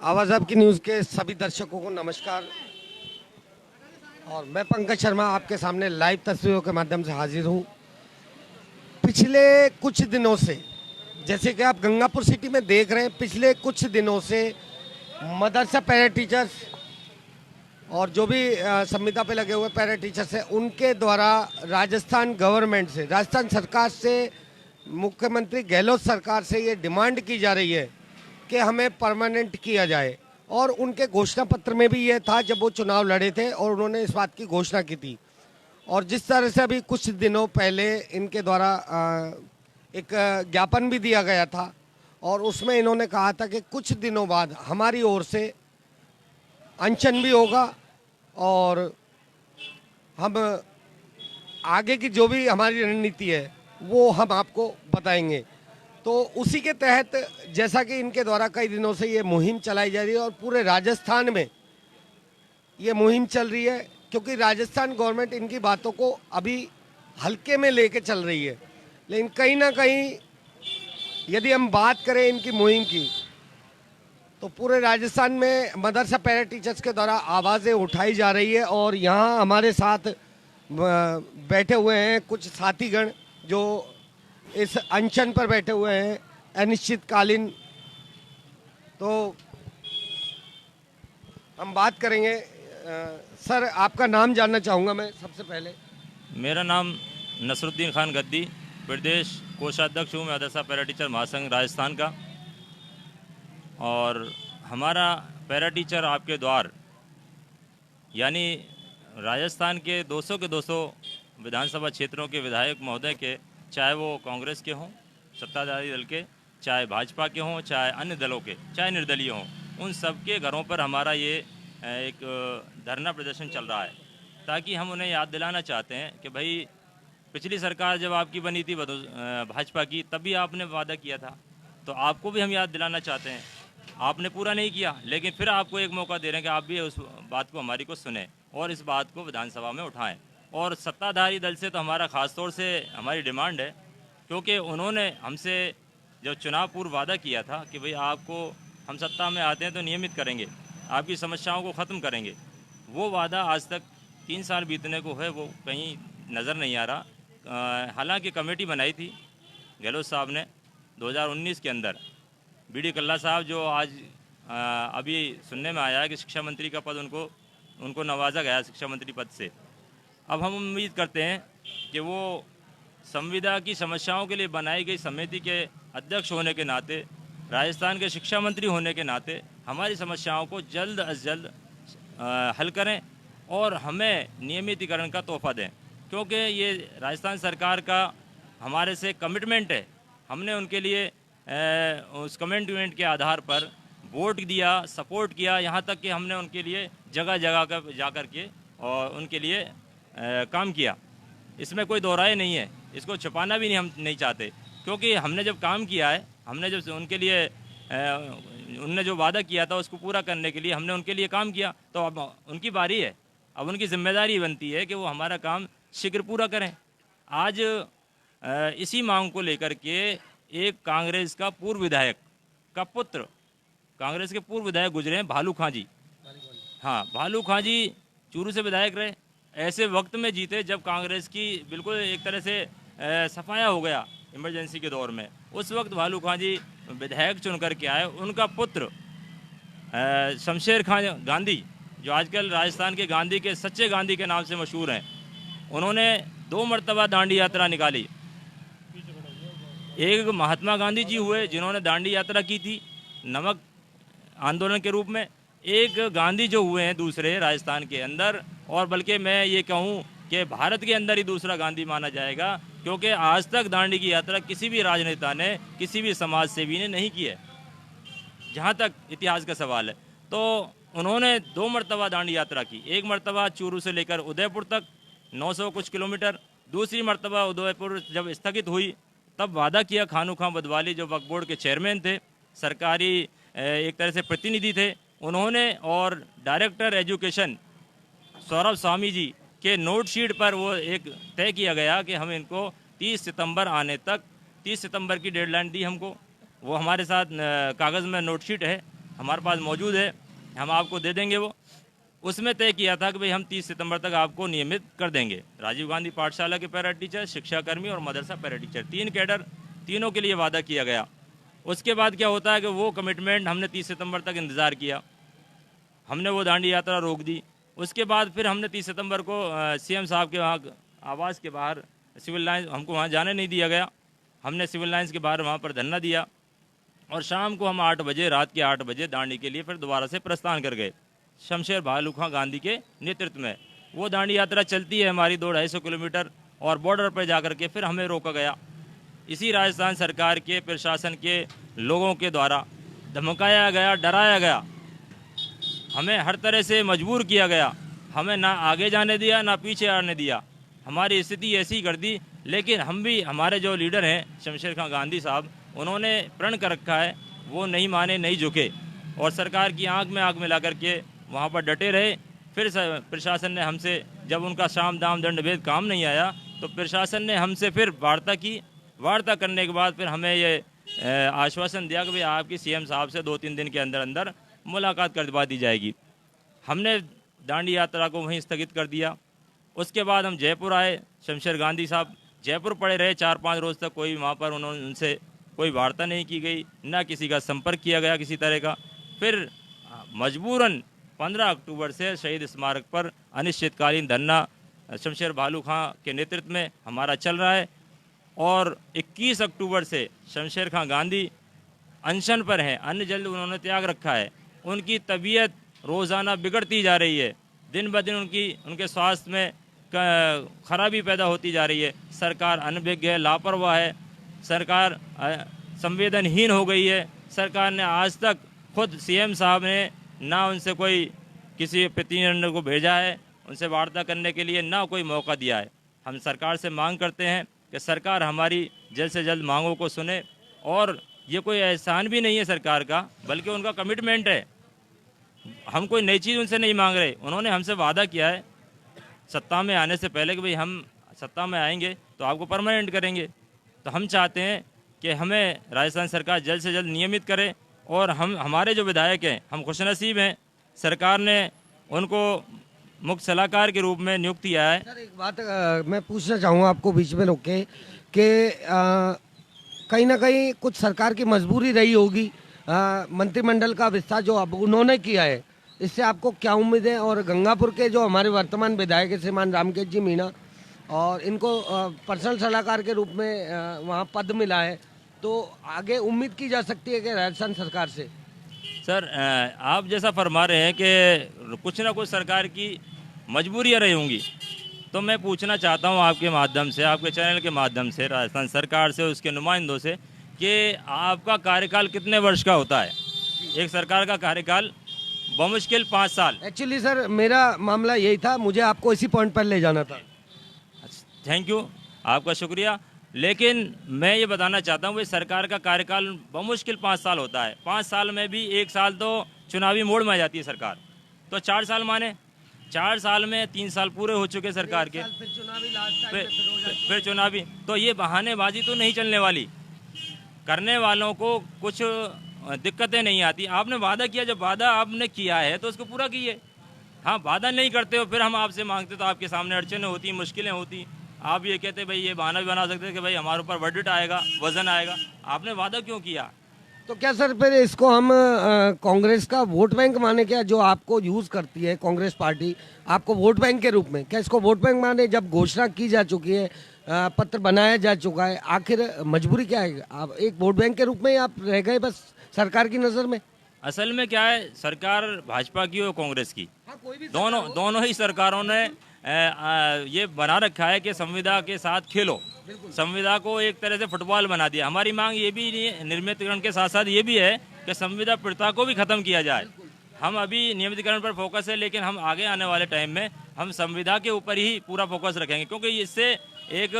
आवाज़ आपकी न्यूज़ के सभी दर्शकों को नमस्कार। और मैं पंकज शर्मा आपके सामने लाइव तस्वीरों के माध्यम से हाजिर हूँ। पिछले कुछ दिनों से, जैसे कि आप गंगापुर सिटी में देख रहे हैं, पिछले कुछ दिनों से मदरसा पैरा टीचर्स और जो भी संविदा पे लगे हुए पैरा टीचर्स हैं, उनके द्वारा राजस्थान गवर्नमेंट से, राजस्थान सरकार से, मुख्यमंत्री गहलोत सरकार से ये डिमांड की जा रही है कि हमें परमानेंट किया जाए। और उनके घोषणा पत्र में भी ये था जब वो चुनाव लड़े थे और उन्होंने इस बात की घोषणा की थी। और जिस तरह से अभी कुछ दिनों पहले इनके द्वारा एक ज्ञापन भी दिया गया था और उसमें इन्होंने कहा था कि कुछ दिनों बाद हमारी ओर से अनशन भी होगा और हम आगे की जो भी हमारी रणनीति है वो हम आपको बताएंगे। तो उसी के तहत जैसा कि इनके द्वारा कई दिनों से ये मुहिम चलाई जा रही है और पूरे राजस्थान में ये मुहिम चल रही है, क्योंकि राजस्थान गवर्नमेंट इनकी बातों को अभी हल्के में लेके चल रही है। लेकिन कहीं ना कहीं यदि हम बात करें इनकी मुहिम की, तो पूरे राजस्थान में मदरसा पैरा टीचर्स के द्वारा आवाज़ें उठाई जा रही है। और यहाँ हमारे साथ बैठे हुए हैं कुछ साथीगण जो इस अनशन पर बैठे हुए हैं अनिश्चितकालीन। तो हम बात करेंगे। सर, आपका नाम जानना चाहूँगा मैं सबसे पहले। मेरा नाम नसरुद्दीन खान गद्दी, प्रदेश कोषाध्यक्ष हूँ मदरसा पैरा टीचर महासंघ राजस्थान का। और हमारा पैरा टीचर आपके द्वार यानी राजस्थान के 200 के 200 विधानसभा क्षेत्रों के विधायक महोदय के, चाहे वो कांग्रेस के हों, सत्ताधारी दल के, चाहे भाजपा के हों, चाहे अन्य दलों के, चाहे निर्दलीय हों, उन सब के घरों पर हमारा ये एक धरना प्रदर्शन चल रहा है, ताकि हम उन्हें याद दिलाना चाहते हैं कि भाई पिछली सरकार जब आपकी बनी थी भाजपा की, तभी आपने वादा किया था, तो आपको भी हम याद दिलाना चाहते हैं। आपने पूरा नहीं किया, लेकिन फिर आपको एक मौका दे रहे हैं कि आप भी उस बात को हमारी को सुने और इस बात को विधानसभा में उठाएं। और सत्ताधारी दल से तो हमारा ख़ास तौर से हमारी डिमांड है, क्योंकि उन्होंने हमसे जो चुनाव पूर्व वादा किया था कि भाई आपको हम सत्ता में आते हैं तो नियमित करेंगे, आपकी समस्याओं को ख़त्म करेंगे, वो वादा आज तक 3 साल बीतने को है, वो कहीं नज़र नहीं आ रहा। हालांकि कमेटी बनाई थी गहलोत साहब ने 2019 के अंदर, बीडी कल्ला साहब जो आज अभी सुनने में आया है कि शिक्षा मंत्री का पद उनको नवाजा गया शिक्षा मंत्री पद से। अब हम उम्मीद करते हैं कि वो संविदा की समस्याओं के लिए बनाई गई समिति के अध्यक्ष होने के नाते, राजस्थान के शिक्षा मंत्री होने के नाते हमारी समस्याओं को जल्द अज जल्द हल करें और हमें नियमितीकरण का तोहफा दें, क्योंकि ये राजस्थान सरकार का हमारे से कमिटमेंट है। हमने उनके लिए उस कमिटमेंट के आधार पर वोट दिया, सपोर्ट किया, यहाँ तक कि हमने उनके लिए जगह जगह कर जा कर के और उनके लिए काम किया। इसमें कोई दोहराए नहीं है, इसको छुपाना भी नहीं हम नहीं चाहते, क्योंकि हमने जब काम किया है, हमने जब उनके लिए उनने जो वादा किया था उसको पूरा करने के लिए हमने उनके लिए काम किया, तो अब उनकी बारी है, अब उनकी जिम्मेदारी बनती है कि वो हमारा काम शीघ्र पूरा करें। आज इसी मांग को लेकर के एक कांग्रेस का पूर्व विधायक का पुत्र, कांग्रेस के पूर्व विधायक गुजरे हैं, भालू खां जी। हाँ, भालू खां जी चूरू से विधायक रहे, ऐसे वक्त में जीते जब कांग्रेस की बिल्कुल एक तरह से सफाया हो गया इमरजेंसी के दौर में। उस वक्त भालू खां जी विधायक चुन करके आए। उनका पुत्र शमशेर खां गांधी, जो आजकल राजस्थान के गांधी के, सच्चे गांधी के नाम से मशहूर हैं, उन्होंने 2 मरतबा दांडी यात्रा निकाली। एक महात्मा गांधी जी हुए जिन्होंने दांडी यात्रा की थी नमक आंदोलन के रूप में, एक गांधी जो हुए हैं दूसरे राजस्थान के अंदर, और बल्कि मैं ये कहूँ कि भारत के अंदर ही दूसरा गांधी माना जाएगा, क्योंकि आज तक दांडी की यात्रा किसी भी राजनेता ने, किसी भी समाज सेवी ने नहीं की है, जहाँ तक इतिहास का सवाल है। तो उन्होंने 2 मरतबा दांडी यात्रा की, एक मरतबा चूरू से लेकर उदयपुर तक 900 कुछ किलोमीटर, दूसरी मरतबा उदयपुर जब स्थगित हुई तब वादा किया, खानू खां बदवाली जो वक्फ बोर्ड के चेयरमैन थे, सरकारी एक तरह से प्रतिनिधि थे, उन्होंने और डायरेक्टर एजुकेशन सौरभ स्वामी जी के नोट शीट पर वो एक तय किया गया कि हम इनको 30 सितंबर आने तक, 30 सितंबर की डेडलाइन दी हमको, वो हमारे साथ कागज़ में नोट शीट है। हमारे पास मौजूद है, हम आपको दे देंगे। वो उसमें तय किया था कि भाई हम 30 सितंबर तक आपको नियमित कर देंगे। राजीव गांधी पाठशाला के पैरा टीचर, शिक्षाकर्मी और मदरसा पैरा टीचर, 3 कैडर, तीनों के लिए वादा किया गया। उसके बाद क्या होता है कि वो कमिटमेंट हमने 30 सितंबर तक इंतज़ार किया, हमने वो दांडी यात्रा रोक दी। उसके बाद फिर हमने 30 सितंबर को सीएम साहब के वहाँ आवास के बाहर सिविल लाइन्स, हमको वहाँ जाने नहीं दिया गया, हमने सिविल लाइन्स के बाहर वहाँ पर धरना दिया और शाम को हम 8 बजे, रात के 8 बजे दांडी के लिए फिर दोबारा से प्रस्थान कर गए शमशेर भालू खां गांधी के नेतृत्व में। वो दांडी यात्रा चलती है हमारी 200-250 किलोमीटर और बॉर्डर पर जाकर के फिर हमें रोका गया। इसी राजस्थान सरकार के प्रशासन के लोगों के द्वारा धमकाया गया, डराया गया, हमें हर तरह से मजबूर किया गया, हमें ना आगे जाने दिया ना पीछे आने दिया, हमारी स्थिति ऐसी कर दी। लेकिन हम भी, हमारे जो लीडर हैं शमशेर खां गांधी साहब, उन्होंने प्रण कर रखा है, वो नहीं माने नहीं झुके और सरकार की आंख में आंख मिला करके वहाँ पर डटे रहे। फिर प्रशासन ने हमसे, जब उनका साम दाम दंड भेद काम नहीं आया तो प्रशासन ने हमसे फिर वार्ता की। वार्ता करने के बाद फिर हमें ये आश्वासन दिया कि भाई आपकी सीएम साहब से 2-3 दिन के अंदर अंदर मुलाकात करवा दी जाएगी। हमने दांडी यात्रा को वहीं स्थगित कर दिया। उसके बाद हम जयपुर आए। शमशेर गांधी साहब जयपुर पड़े रहे 4-5 रोज़ तक, कोई वहाँ पर उनसे कोई वार्ता नहीं की गई, ना किसी का संपर्क किया गया किसी तरह का। फिर मजबूरन 15 अक्टूबर से शहीद स्मारक पर अनिश्चितकालीन धरना शमशेर भालू खां के नेतृत्व में हमारा चल रहा है और 21 अक्टूबर से शमशेर खां गांधी अनशन पर हैं, अन्न जल उन्होंने त्याग रखा है। उनकी तबीयत रोज़ाना बिगड़ती जा रही है, दिन ब दिन उनके स्वास्थ्य में खराबी पैदा होती जा रही है। सरकार अनभिज्ञ है, लापरवाह है, सरकार संवेदनहीन हो गई है। सरकार ने आज तक, खुद सीएम साहब ने ना उनसे कोई किसी प्रतिनिधि को भेजा है उनसे वार्ता करने के लिए, ना कोई मौका दिया है। हम सरकार से मांग करते हैं कि सरकार हमारी जल्द से जल्द मांगों को सुने और ये कोई एहसान भी नहीं है सरकार का, बल्कि उनका कमिटमेंट है। हम कोई नई चीज़ उनसे नहीं मांग रहे, उन्होंने हमसे वादा किया है सत्ता में आने से पहले कि भाई हम सत्ता में आएंगे तो आपको परमानेंट करेंगे। तो हम चाहते हैं कि हमें राजस्थान सरकार जल्द से जल्द नियमित करे और हमारे जो विधायक हैं, हम खुशनसीब हैं, सरकार ने उनको मुख्य सलाहकार के रूप में नियुक्त किया है। सर एक बात मैं पूछना चाहूँगा आपको बीच में रोक के कि कहीं ना कहीं कुछ सरकार की मजबूरी रही होगी, मंत्रिमंडल का विस्तार जो अब उन्होंने किया है, इससे आपको क्या उम्मीद है? और गंगापुर के जो हमारे वर्तमान विधायक है श्रीमान रामकेश जी मीणा, और इनको पर्सनल सलाहकार के रूप में वहाँ पद मिला है, तो आगे उम्मीद की जा सकती है कि राजस्थान सरकार से? सर आप जैसा फरमा रहे हैं कि कुछ ना कुछ सरकार की मजबूरियाँ रही होंगी, तो मैं पूछना चाहता हूँ आपके माध्यम से, आपके चैनल के माध्यम से राजस्थान सरकार से, उसके नुमाइंदों से, कि आपका कार्यकाल कितने वर्ष का होता है? एक सरकार का कार्यकाल बमुश्किल 5 साल। एक्चुअली सर मेरा मामला यही था, मुझे आपको इसी पॉइंट पर ले जाना था। थैंक यू, आपका शुक्रिया। लेकिन मैं ये बताना चाहता हूँ भाई सरकार का कार्यकाल बमुश्किल 5 साल होता है। 5 साल में भी 1 साल तो चुनावी मोड़ में आ जाती है सरकार, तो 4 साल माने 4 साल में 3 साल पूरे हो चुके सरकार के, फिर चुनावी, तो ये बहानेबाजी तो नहीं चलने वाली। करने वालों को कुछ दिक्कतें नहीं आती। आपने वादा किया, जब वादा आपने किया है तो उसको पूरा कीजिए। हाँ, वादा नहीं करते हो फिर हम आपसे मांगते तो आपके सामने अड़चनें होती, मुश्किलें होती। आप ये कहते भाई, ये बहाना भी बना सकते कि भाई हमारे ऊपर वर्डिट आएगा, वजन आएगा। आपने वादा क्यों किया? तो क्या सर फिर इसको हम कांग्रेस का वोट बैंक माने क्या, जो आपको यूज़ करती है कांग्रेस पार्टी आपको वोट बैंक के रूप में? क्या इसको वोट बैंक माने? जब घोषणा की जा चुकी है, पत्र बनाया जा चुका है, आखिर मजबूरी क्या है? आप एक वोट बैंक के रूप में आप रह गए बस सरकार की नज़र में। असल में क्या है, सरकार भाजपा की और कांग्रेस की, हाँ, कोई भी दोनों ही सरकारों ने ये बना रखा है कि संविदा के साथ खेलो, संविदा को एक तरह से फुटबॉल बना दिया। हमारी मांग ये भी नियमितीकरण के साथ साथ ये भी है कि संविदा प्रथा को भी ख़त्म किया जाए। हम अभी नियमितीकरण पर फोकस है, लेकिन हम आगे आने वाले टाइम में हम संविदा के ऊपर ही पूरा फोकस रखेंगे, क्योंकि इससे एक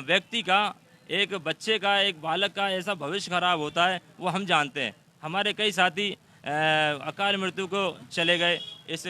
व्यक्ति का, एक बच्चे का, एक बालक का ऐसा भविष्य खराब होता है, वो हम जानते हैं। हमारे कई साथी अकाल मृत्यु को चले गए, इस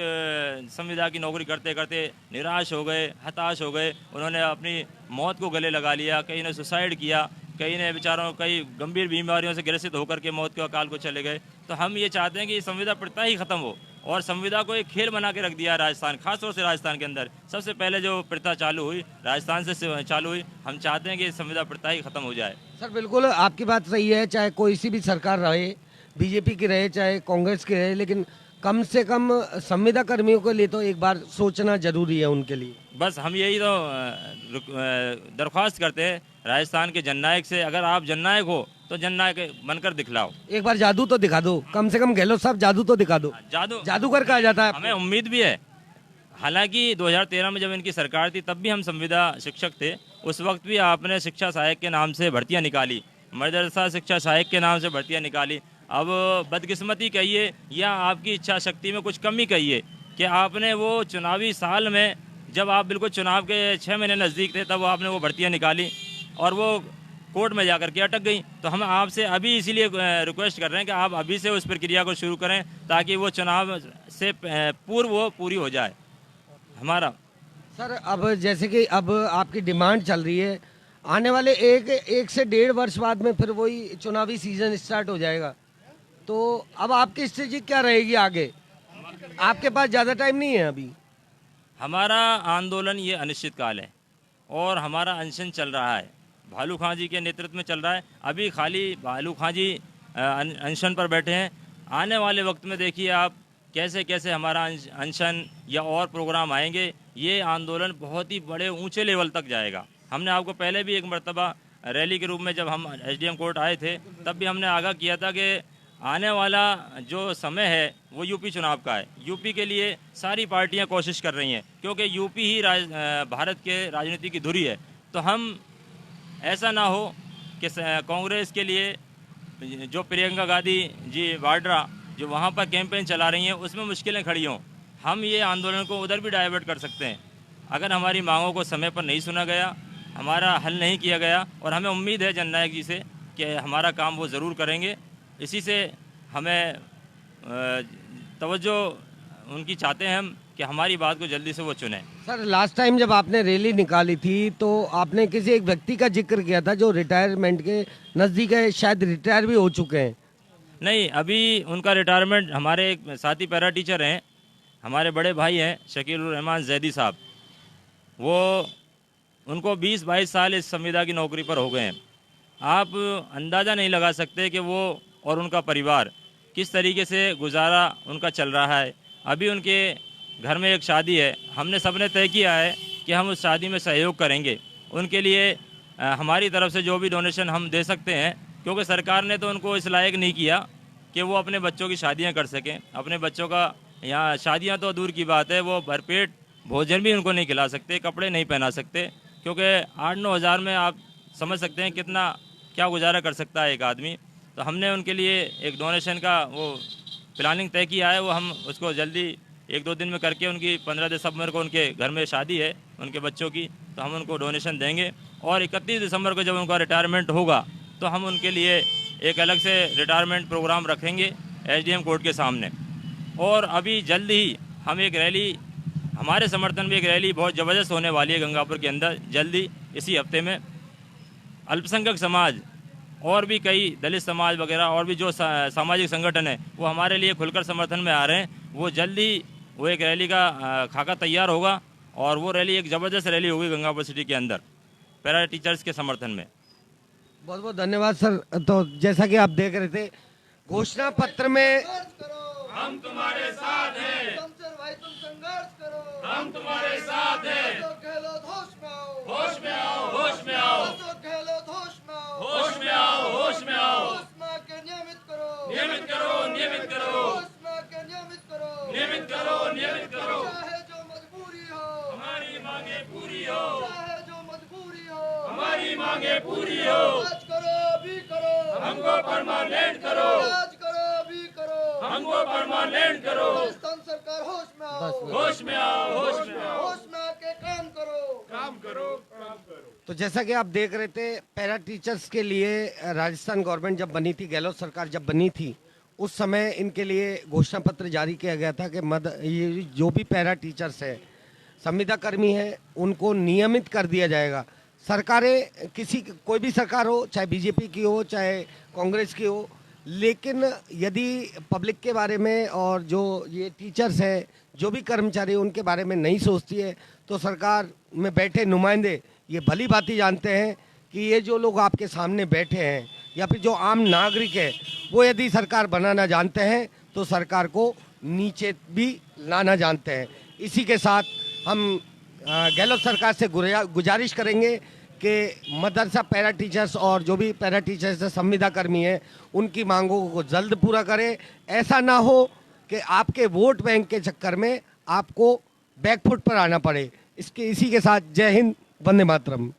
संविदा की नौकरी करते करते निराश हो गए, हताश हो गए, उन्होंने अपनी मौत को गले लगा लिया, कई ने सुसाइड किया, कई ने बेचारों कई गंभीर बीमारियों से ग्रसित होकर के मौत के अकाल को चले गए। तो हम ये चाहते हैं कि ये संविदा प्रथा ही ख़त्म हो और संविदा को एक खेल बना के रख दिया है राजस्थान, खासतौर से राजस्थान के अंदर सबसे पहले जो प्रथा चालू हुई राजस्थान से चालू हुई। हम चाहते हैं कि ये संविदा प्रथा ही ख़त्म हो जाए। सर बिल्कुल आपकी बात सही है, चाहे कोई सी भी सरकार रहे, बीजेपी की रहे चाहे कांग्रेस की रहे, लेकिन कम से कम संविदा कर्मियों के लिए तो एक बार सोचना जरूरी है उनके लिए। बस हम यही तो दरख्वास्त करते हैं राजस्थान के जननायक से, अगर आप जननायक हो तो जननायक बनकर दिखलाओ। एक बार जादू तो दिखा दो, कम से कम गहलोत साहब जादू तो दिखा दो। जादूगर कहा जाता है। हमें उम्मीद भी है, हालांकि 2013 में जब इनकी सरकार थी तब भी हम संविदा शिक्षक थे, उस वक्त भी आपने शिक्षा सहायक के नाम से भर्तियां निकाली, मदरसा शिक्षा सहायक के नाम से भर्तियां निकाली। अब बदकिस्मती कहिए या आपकी इच्छा शक्ति में कुछ कमी कहिए कि आपने वो चुनावी साल में जब आप बिल्कुल चुनाव के 6 महीने नज़दीक थे तब आपने वो भर्तियां निकाली और वो कोर्ट में जाकर के अटक गई। तो हम आपसे अभी इसीलिए रिक्वेस्ट कर रहे हैं कि आप अभी से उस प्रक्रिया को शुरू करें ताकि वो चुनाव से पूर्व वो पूरी हो जाए हमारा। सर अब जैसे कि अब आपकी डिमांड चल रही है, आने वाले एक से 1.5 वर्ष बाद में फिर वही चुनावी सीजन स्टार्ट हो जाएगा, तो अब आपकी स्ट्रेटजी क्या रहेगी आगे? आपके पास ज़्यादा टाइम नहीं है अभी। हमारा आंदोलन ये अनिश्चित काल है और हमारा अनशन चल रहा है, भालू खां जी के नेतृत्व में चल रहा है। अभी खाली भालू खां जी अनशन पर बैठे हैं, आने वाले वक्त में देखिए आप कैसे कैसे हमारा अनशन या और प्रोग्राम आएंगे। ये आंदोलन बहुत ही बड़े ऊंचे लेवल तक जाएगा। हमने आपको पहले भी एक मरतबा रैली के रूप में जब हम एसडीएम कोर्ट आए थे तब भी हमने आगाह किया था कि आने वाला जो समय है वो यूपी चुनाव का है। यूपी के लिए सारी पार्टियां कोशिश कर रही हैं क्योंकि यूपी ही भारत के राजनीति की धुरी है। तो हम ऐसा ना हो कि कांग्रेस के लिए जो प्रियंका गांधी जी वाड्रा जो वहाँ पर कैंपेन चला रही हैं उसमें मुश्किलें खड़ी हों, हम ये आंदोलन को उधर भी डाइवर्ट कर सकते हैं। अगर हमारी मांगों को समय पर नहीं सुना गया, हमारा हल नहीं किया गया, और हमें उम्मीद है जननायक जी से कि हमारा काम वो ज़रूर करेंगे। इसी से हमें तवज्जो उनकी चाहते हैं हम कि हमारी बात को जल्दी से वो चुनें। सर लास्ट टाइम जब आपने रैली निकाली थी तो आपने किसी एक व्यक्ति का जिक्र किया था जो रिटायरमेंट के नज़दीक है, शायद रिटायर भी हो चुके हैं। नहीं, अभी उनका रिटायरमेंट, हमारे एक साथी पैरा टीचर हैं, हमारे बड़े भाई हैं शकील रहमान जैदी साहब, वो उनको 20-22 साल इस संविदा की नौकरी पर हो गए हैं। आप अंदाज़ा नहीं लगा सकते कि वो और उनका परिवार किस तरीके से गुजारा उनका चल रहा है। अभी उनके घर में एक शादी है, हमने सबने तय किया है कि हम उस शादी में सहयोग करेंगे। उनके लिए हमारी तरफ से जो भी डोनेशन हम दे सकते हैं, क्योंकि सरकार ने तो उनको इस लायक नहीं किया कि वो अपने बच्चों की शादियां कर सकें। अपने बच्चों का यहाँ शादियां तो दूर की बात है, वो भरपेट भोजन भी उनको नहीं खिला सकते, कपड़े नहीं पहना सकते, क्योंकि 8-9 हज़ार में आप समझ सकते हैं कितना क्या गुजारा कर सकता है एक आदमी। तो हमने उनके लिए एक डोनेशन का वो प्लानिंग तय किया है, वो हम उसको जल्दी 1-2 दिन में करके, उनकी 15 दिसंबर को उनके घर में शादी है उनके बच्चों की, तो हम उनको डोनेशन देंगे। और 31 दिसंबर को जब उनका रिटायरमेंट होगा तो हम उनके लिए एक अलग से रिटायरमेंट प्रोग्राम रखेंगे एसडीएम कोर्ट के सामने। और अभी जल्द ही हम एक रैली, हमारे समर्थन में एक रैली बहुत ज़बरदस्त होने वाली है गंगापुर के अंदर जल्दी इसी हफ्ते में। अल्पसंख्यक समाज और भी कई दलित समाज वगैरह और भी जो सामाजिक संगठन है वो हमारे लिए खुलकर समर्थन में आ रहे हैं। वो जल्दी वो एक रैली का खाका तैयार होगा और वो रैली एक ज़बरदस्त रैली होगी गंगापुर सिटी के अंदर पैरा टीचर्स के समर्थन में। बहुत बहुत धन्यवाद सर। तो जैसा कि आप देख रहे थे घोषणा पत्र में हम तुम्हारे साथ हैं, भाई तुम संघर्ष करो, हम तुम्हारे साथ हैं, गहलोत होश में आओ, होश में आओ, होश में आओ, गहलोत होश में आओ, होश में आओ, होश में आओ, होश में आके नियमित करो, नियमित करो, नियमित करो, होश में आके नियमित करो, नियमित करो, नियमित करो। चाहे जो मजबूरी हो, हमारी मांगे पूरी हो, चाहे जो मजबूरी हो, हमारी मांगे पूरी हो। आज करो अभी करो, हमको परमानेंट करो, आज करो अभी करो, हमको परमानेंट करो। राजस्थान सरकार होश में आओ, होश में आओ, होश में आओ, होश में आके काम करो, काम करो, काम करो। तो जैसा कि आप देख रहे थे पैरा टीचर्स के लिए राजस्थान गवर्नमेंट जब बनी थी, गहलोत सरकार जब बनी थी, उस समय इनके लिए घोषणा पत्र जारी किया गया था कि ये जो भी पैरा टीचर्स है, संविदा कर्मी है, उनको नियमित कर दिया जाएगा। सरकारें कोई भी सरकार हो, चाहे बीजेपी की हो चाहे कांग्रेस की हो, लेकिन यदि पब्लिक के बारे में और जो ये टीचर्स हैं, जो भी कर्मचारी उनके बारे में नहीं सोचती है, तो सरकार में बैठे नुमाइंदे ये भली भांति जानते हैं कि ये जो लोग आपके सामने बैठे हैं या फिर जो आम नागरिक है, वो यदि सरकार बनाना जानते हैं तो सरकार को नीचे भी लाना जानते हैं। इसी के साथ हम गहलोत सरकार से गुजारिश करेंगे कि मदरसा पैरा टीचर्स और जो भी पैरा टीचर्स संविदा कर्मी हैं, उनकी मांगों को जल्द पूरा करें। ऐसा ना हो कि आपके वोट बैंक के चक्कर में आपको बैकफुट पर आना पड़े। इसी के साथ जय हिंद, वंदे मातरम।